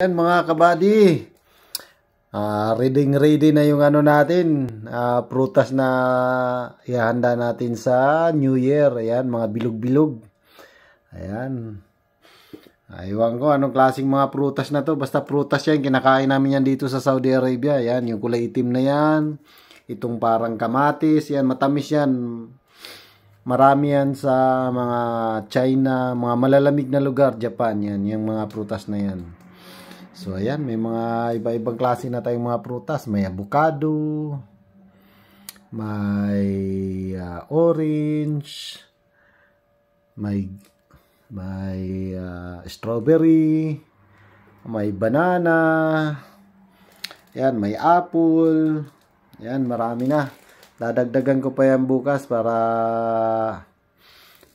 Yan mga kabady, ready na yung ano natin, prutas na ihanda natin sa New Year. Ayan, mga bilog-bilog. Ayan. Ewan ko anong klaseng mga prutas na to. Basta prutas yan, kinakain namin yan dito sa Saudi Arabia. Ayan, yung kulay itim na yan. Itong parang kamatis, yan, matamis yan. Marami yan sa mga China, mga malalamig na lugar, Japan, yan, yung mga prutas na yan. So, ayan, may mga iba-ibang klase na tayong mga prutas. May avocado, may orange, may strawberry, may banana, ayan, may apple, ayan, marami na. Dadagdagan ko pa yan bukas para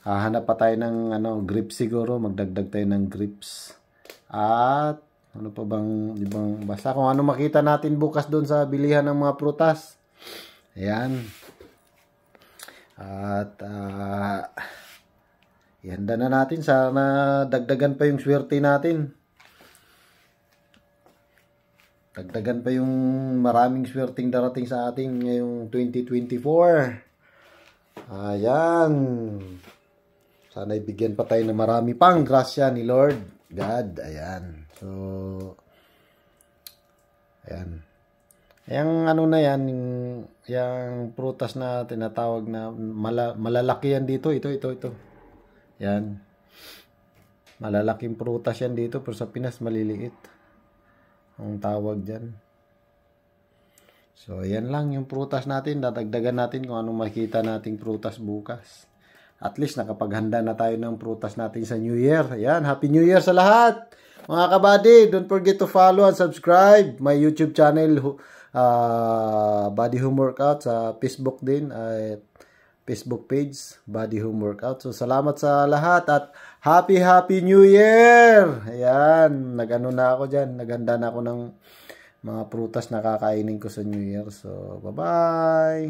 hahanap pa tayo ng grapes siguro. Magdagdag tayo ng grapes. At ano pa bang ibang, basta kung ano makita natin bukas doon sa bilihan ng mga prutas. Ayan. At ihanda na natin. Sana dagdagan pa yung swerte natin. Dagdagan pa yung maraming swerteng darating sa ating ngayong 2024. Ayan. Sana ibigyan pa tayo ng marami pang grasya ni Lord God. Ayan. So, ayan. Yung ano na yan, yung prutas na tinatawag na malalaki yan dito. Ito. Yan. Malalaking prutas yan dito, pero sa Pinas maliliit ang tawag dyan. So, ayan lang yung prutas natin. Dadagdagan natin kung anong makita nating prutas bukas. At least nakapaghanda na tayo ng prutas natin sa New Year. Ayan, Happy New Year sa lahat! Mga kabady, don't forget to follow and subscribe my YouTube channel, Body Home Workout, sa Facebook din, at Facebook page, Body Home Workout. So, salamat sa lahat at Happy New Year! Ayan, nag-ano na ako dyan, naghanda na ako ng mga prutas na kakainin ko sa New Year. So, bye-bye!